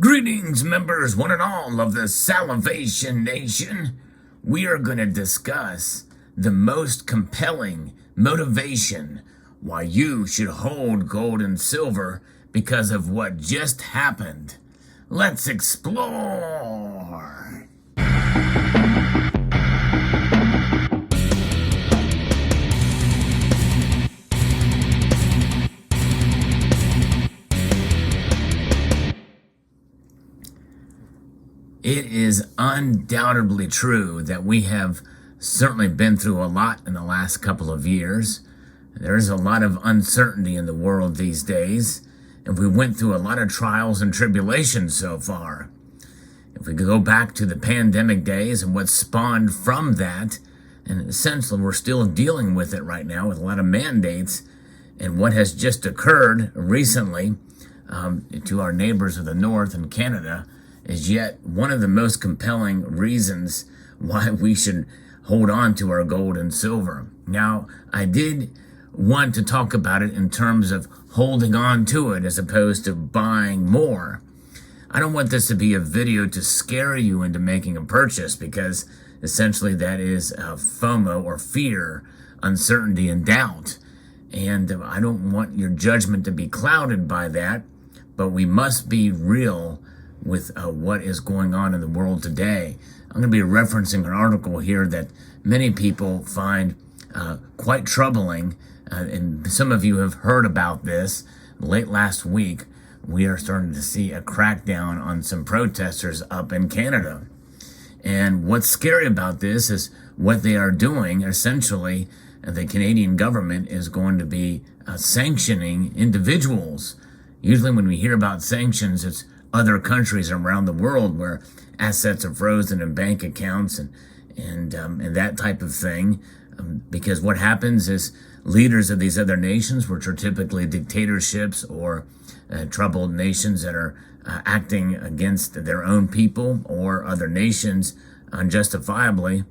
Greetings, members, one and all of the Salivation Nation. We are going to discuss the most compelling motivation why you should hold gold and silver because of what just happened. Let's explore. It is undoubtedly true that we have certainly been through a lot in the last couple of years. There's a lot of uncertainty in the world these days, and we went through a lot of trials and tribulations so far. If we go back to the pandemic days and what spawned from that, and essentially we're still dealing with it right now with a lot of mandates, and what has just occurred recently to our neighbors of the north in Canada, is yet one of the most compelling reasons why we should hold on to our gold and silver. Now, I did want to talk about it in terms of holding on to it as opposed to buying more. I don't want this to be a video to scare you into making a purchase, because essentially that is FOMO, or fear, uncertainty, and doubt. And I don't want your judgment to be clouded by that, but we must be real with what is going on in the world today. I'm going to be referencing an article here that many people find quite troubling, and some of you have heard about this. Late last week, we are starting to see a crackdown on some protesters up in Canada. And what's scary about this is what they are doing. Essentially, the Canadian government is going to be sanctioning individuals. Usually when we hear about sanctions, it's other countries around the world where assets are frozen in bank accounts and that type of thing. Because what happens is leaders of these other nations, which are typically dictatorships or troubled nations that are acting against their own people or other nations unjustifiably,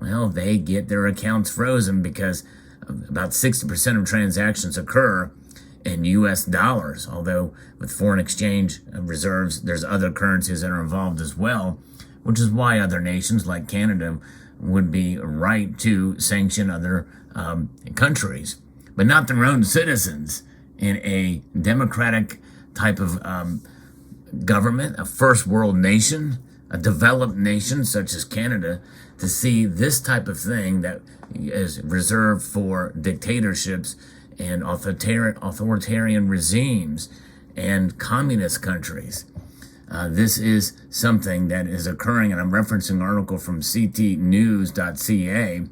well, they get their accounts frozen because about 60% of transactions occur in U.S. dollars, although with foreign exchange reserves, there's other currencies that are involved as well, which is why other nations like Canada would be right to sanction other countries, but not their own citizens. In a democratic type of government, a first world nation, a developed nation such as Canada, to see this type of thing that is reserved for dictatorships and authoritarian regimes and communist countries. This is something that is occurring, and I'm referencing an article from ctnews.ca.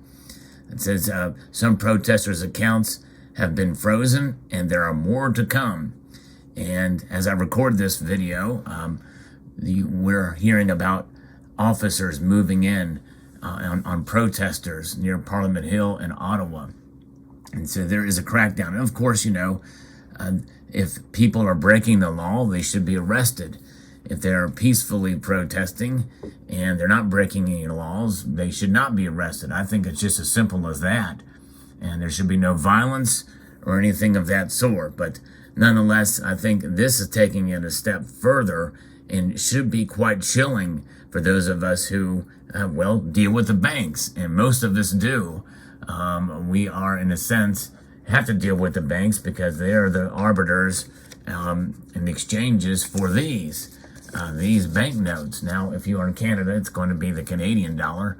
It says some protesters' accounts have been frozen, and there are more to come. And as I record this video, we're hearing about officers moving in on protesters near Parliament Hill in Ottawa. And so there is a crackdown. And of course, if people are breaking the law, they should be arrested. If they're peacefully protesting and they're not breaking any laws, they should not be arrested. I think it's just as simple as that. And there should be no violence or anything of that sort. But nonetheless, I think this is taking it a step further and should be quite chilling for those of us who, deal with the banks. And most of us do. We are, in a sense, have to deal with the banks because they are the arbiters and the exchanges for these banknotes. Now, if you are in Canada, it's going to be the Canadian dollar,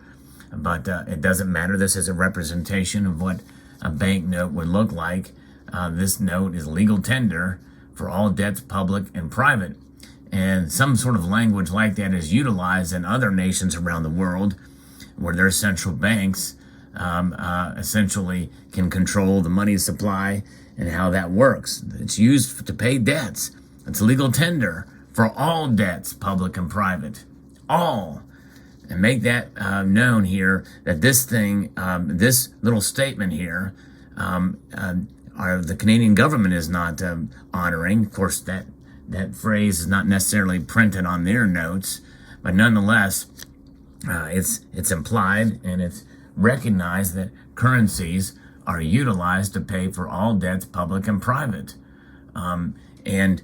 but it doesn't matter. This is a representation of what a banknote would look like. This note is legal tender for all debts, public and private. And some sort of language like that is utilized in other nations around the world where their central banks essentially can control the money supply and how that works. It's used to pay debts. It's legal tender for all debts, public and private. All. And make that known here, that this thing, this little statement here, the Canadian government is not honoring. Of course, that phrase is not necessarily printed on their notes, but nonetheless, it's implied and it's recognized that currencies are utilized to pay for all debts, public and private. And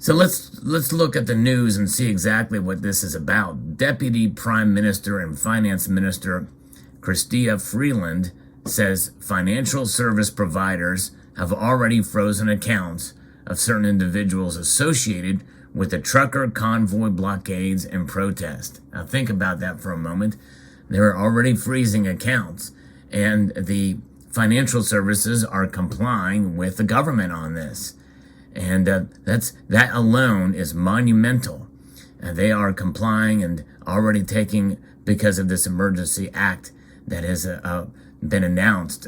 So let's look at the news and see exactly what this is about. Deputy Prime Minister and Finance Minister Chrystia Freeland says financial service providers have already frozen accounts of certain individuals associated with the trucker convoy blockades and protests. Now think about that for a moment. They're already freezing accounts, and the financial services are complying with the government on this. And that alone is monumental. They are complying and already taking, because of this emergency act that has been announced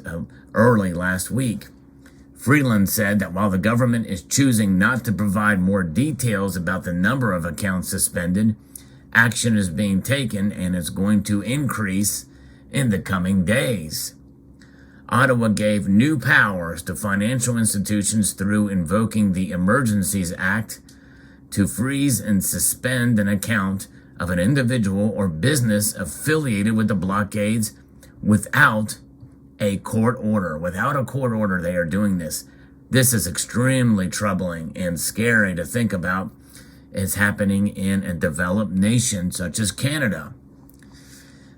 early last week. Freeland said that while the government is choosing not to provide more details about the number of accounts suspended, action is being taken and is going to increase in the coming days. Ottawa gave new powers to financial institutions through invoking the Emergencies Act to freeze and suspend an account of an individual or business affiliated with the blockades without a court order. Without a court order, they are doing this. This is extremely troubling and scary to think about. It's happening in a developed nation such as Canada.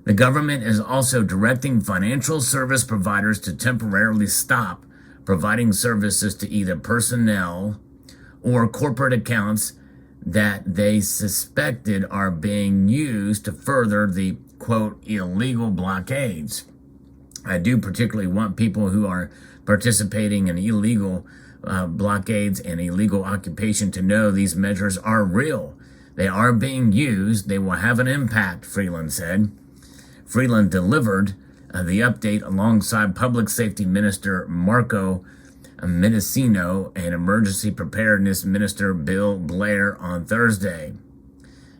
The government is also directing financial service providers to temporarily stop providing services to either personnel or corporate accounts that they suspected are being used to further the, quote, illegal blockades. I do particularly want people who are participating in illegal blockades and illegal occupation to know these measures are real. They are being used. They will have an impact, Freeland said. Freeland delivered the update alongside Public Safety Minister Marco Mendicino and Emergency Preparedness Minister Bill Blair on Thursday.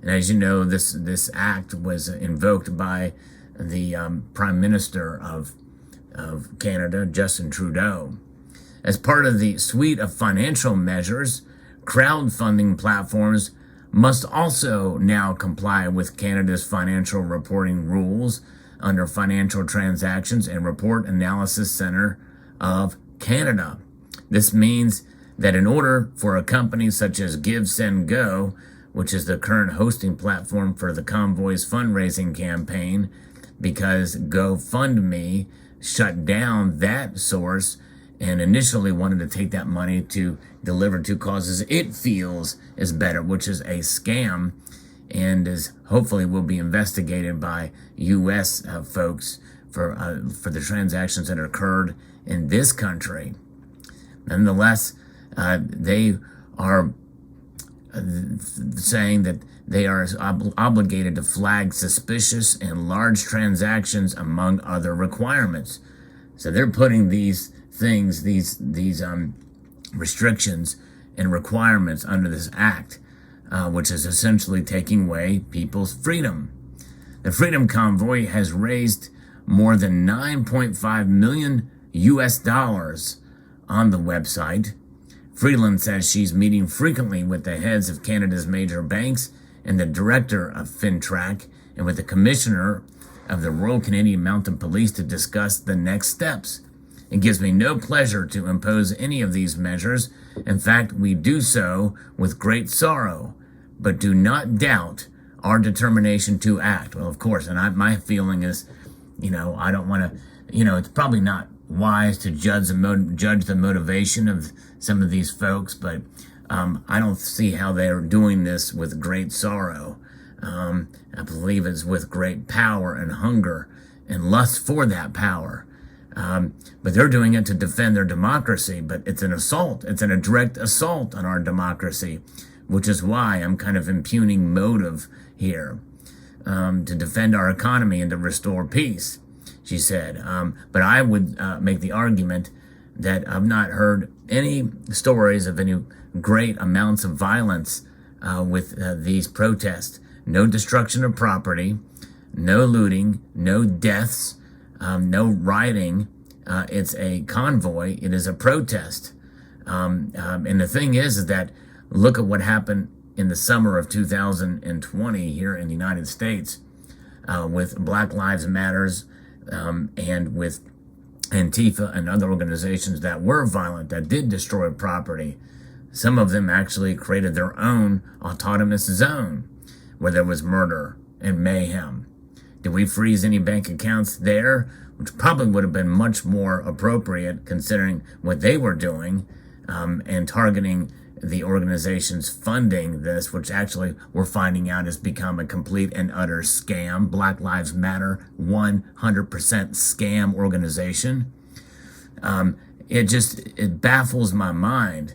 And as you know, this act was invoked by the Prime Minister of Canada, Justin Trudeau. As part of the suite of financial measures, crowdfunding platforms must also now comply with Canada's financial reporting rules under Financial Transactions and Report Analysis Center of Canada. This means that in order for a company such as Give, Send, Go, which is the current hosting platform for the Convoy's fundraising campaign, because GoFundMe shut down that source and initially wanted to take that money to deliver to causes it feels is better, which is a scam, and is hopefully will be investigated by U.S. Folks for the transactions that occurred in this country. Nonetheless, they are saying that they are obligated to flag suspicious and large transactions among other requirements. So they're putting these things, these restrictions and requirements under this act, which is essentially taking away people's freedom. The Freedom Convoy has raised more than $9.5 million on the website. Freeland says she's meeting frequently with the heads of Canada's major banks and the director of FinTrack and with the commissioner of the Royal Canadian Mounted Police to discuss the next steps. It gives me no pleasure to impose any of these measures. In fact, we do so with great sorrow, but do not doubt our determination to act. Well, of course, and my feeling is, I don't want to, it's probably not wise to judge the motivation of some of these folks, but I don't see how they're doing this with great sorrow. I believe it's with great power and hunger and lust for that power. But they're doing it to defend their democracy, but it's an assault. It's a direct assault on our democracy, which is why I'm kind of impugning motive here, to defend our economy and to restore peace, she said. But I would make the argument that I've not heard any stories of any great amounts of violence with these protests. No destruction of property, no looting, no deaths, no rioting. It's a convoy. It is a protest. And the thing is that look at what happened in the summer of 2020 here in the United States with Black Lives Matters and with Antifa and other organizations that were violent, that did destroy property. Some of them actually created their own autonomous zone where there was murder and mayhem. Did we freeze any bank accounts there? Which probably would have been much more appropriate considering what they were doing and targeting the organizations funding this, which actually we're finding out has become a complete and utter scam. Black Lives Matter, 100% scam organization. It baffles my mind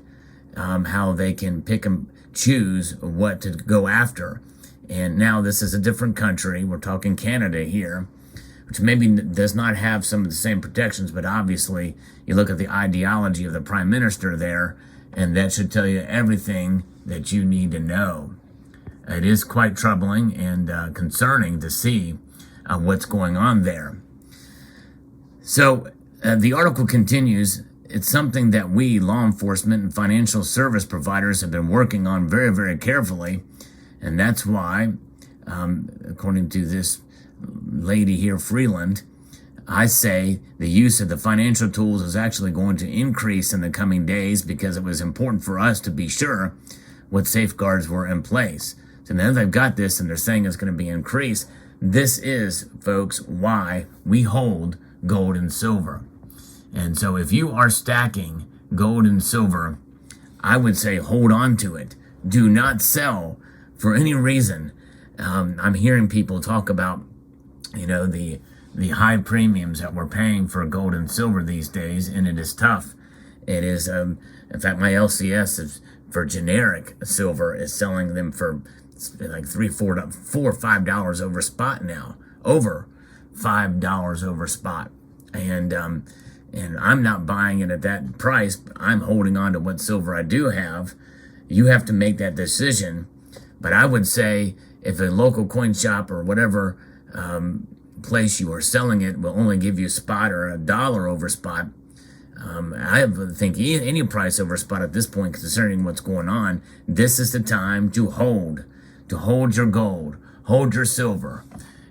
how they can pick and choose what to go after. And now this is a different country. We're talking Canada here, which maybe does not have some of the same protections, but obviously you look at the ideology of the prime minister there, and that should tell you everything that you need to know. It is quite troubling and concerning to see what's going on there. So the article continues. It's something that we, law enforcement and financial service providers, have been working on very, very carefully. And that's why, according to this lady here, Freeland, I say the use of the financial tools is actually going to increase in the coming days because it was important for us to be sure what safeguards were in place. So now they've got this and they're saying it's going to be increased. This is, folks, why we hold gold and silver. And so if you are stacking gold and silver, I would say hold on to it. Do not sell for any reason. I'm hearing people talk about, the high premiums that we're paying for gold and silver these days, and it is tough. It is, in fact, my LCS is for generic silver is selling them for like $4 or $5 over spot now, over $5 over spot, and I'm not buying it at that price. I'm holding on to what silver I do have. You have to make that decision. But I would say if a local coin shop or whatever place you are selling it will only give you spot or $1 over spot, I think any price over spot at this point, considering what's going on, this is the time to hold your gold, hold your silver,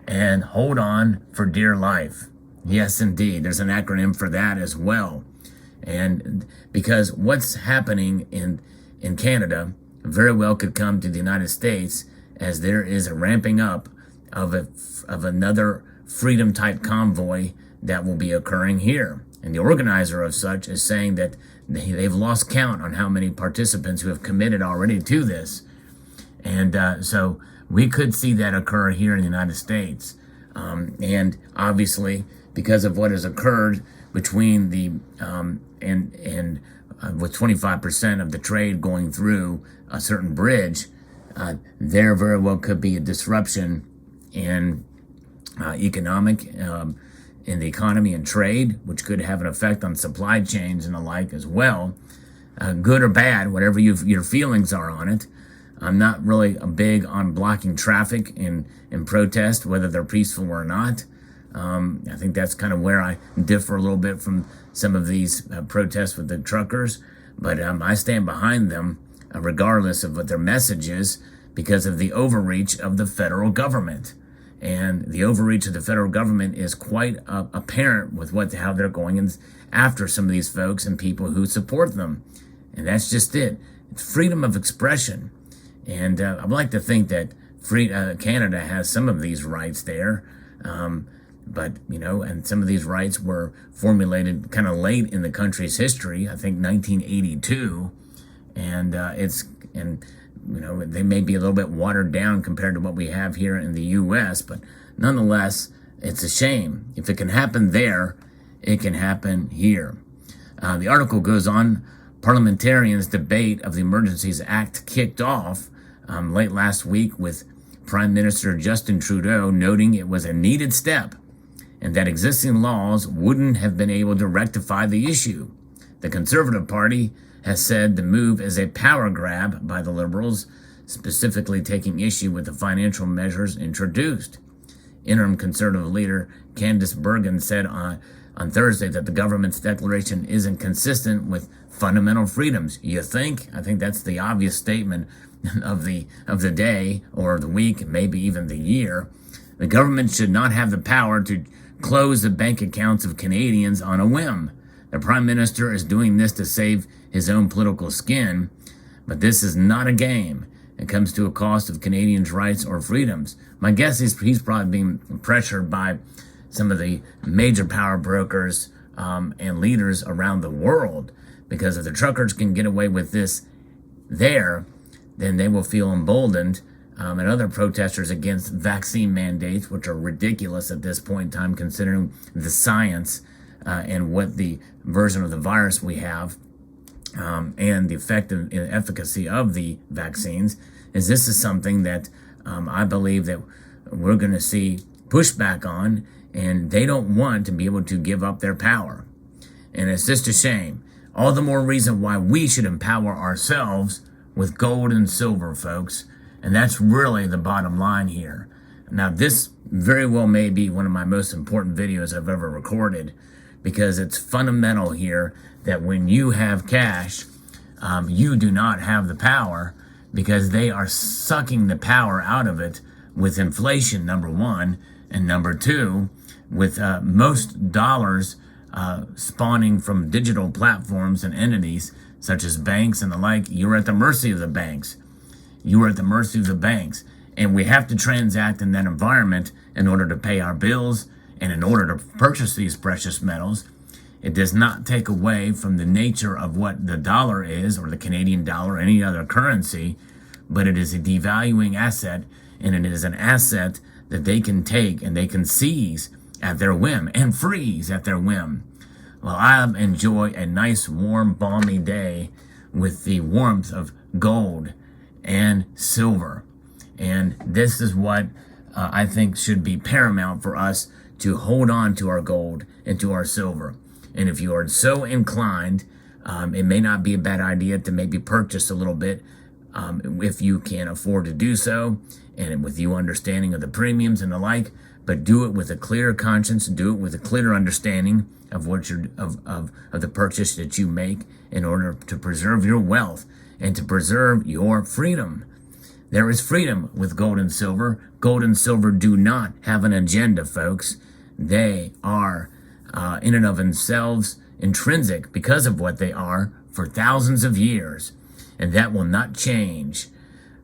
and hold on for dear life. Yes, indeed. There's an acronym for that as well. And because what's happening in Canada very well could come to the United States, as there is a ramping up of another freedom type convoy that will be occurring here. And the organizer of such is saying that they've lost count on how many participants who have committed already to this. And so we could see that occur here in the United States. And obviously, because of what has occurred between the with 25% of the trade going through a certain bridge, there very well could be a disruption in in the economy and trade, which could have an effect on supply chains and the like as well. Good or bad, whatever your feelings are on it. I'm not really big on blocking traffic in protest, whether they're peaceful or not. I think that's kind of where I differ a little bit from some of these protests with the truckers, but I stand behind them regardless of what their message is because of the overreach of the federal government. And the overreach of the federal government is quite apparent with how they're going after some of these folks and people who support them. And that's just it. It's freedom of expression. And I'd like to think that Canada has some of these rights there. But, and some of these rights were formulated kind of late in the country's history, I think 1982. And they may be a little bit watered down compared to what we have here in the U.S., but nonetheless, it's a shame. If it can happen there, it can happen here. The article goes on. Parliamentarians' debate of the Emergencies Act kicked off late last week with Prime Minister Justin Trudeau noting it was a needed step and that existing laws wouldn't have been able to rectify the issue. The Conservative Party has said the move is a power grab by the Liberals, specifically taking issue with the financial measures introduced. Interim Conservative leader Candice Bergen said on Thursday that the government's declaration isn't consistent with fundamental freedoms. You think? I think that's the obvious statement of the day or the week, maybe even the year. The government should not have the power to close the bank accounts of Canadians on a whim. The Prime Minister is doing this to save his own political skin, But this is not a game. It comes to a cost of Canadians' rights or freedoms. My guess is he's probably being pressured by some of the major power brokers and leaders around the world, because if the truckers can get away with this there, then they will feel emboldened, and other protesters against vaccine mandates, which are ridiculous at this point in time, considering the science and what the version of the virus we have, and the effective efficacy of the vaccines. This is something that I believe that we're going to see pushback on, and they don't want to be able to give up their power. And it's just a shame. All the more reason why we should empower ourselves with gold and silver, folks. And that's really the bottom line here. Now, this very well may be one of my most important videos I've ever recorded, because it's fundamental here that when you have cash, you do not have the power, because they are sucking the power out of it with inflation, number one, and number two, with most dollars spawning from digital platforms and entities such as banks and the like. You're at the mercy of the banks. You are at the mercy of the banks. And we have to transact in that environment in order to pay our bills and in order to purchase these precious metals. It does not take away from the nature of what the dollar is, or the Canadian dollar, or any other currency, but it is a devaluing asset, and it is an asset that they can take and they can seize at their whim and freeze at their whim. Well, I enjoy a nice, warm, balmy day with the warmth of gold and silver. And this is what I think should be paramount for us, to hold on to our gold and to our silver. And if you are so inclined, it may not be a bad idea to maybe purchase a little bit if you can afford to do so, and with you understanding of the premiums and the like. But do it with a clear conscience, and do it with a clear understanding of what of the purchase that you make, in order to preserve your wealth and to preserve your freedom. There is freedom with gold and silver. Gold and silver do not have an agenda, folks. They are in and of themselves intrinsic, because of what they are, for thousands of years, and that will not change.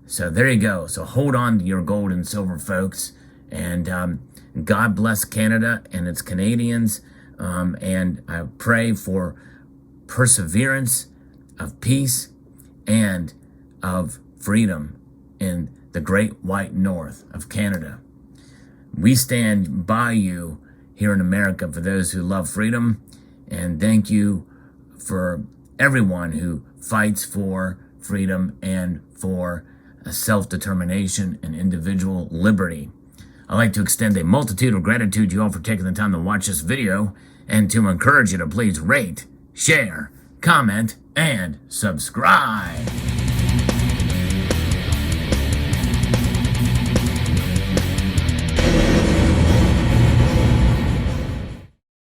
So there you go. So hold on to your gold and silver, folks, and God bless Canada and its Canadians, and I pray for perseverance of peace and of freedom in the great white north of Canada. We stand by you here in America, for those who love freedom, and thank you for everyone who fights for freedom and for self-determination and individual liberty. I'd like to extend a multitude of gratitude to you all for taking the time to watch this video, and to encourage you to please rate, share, comment, and subscribe.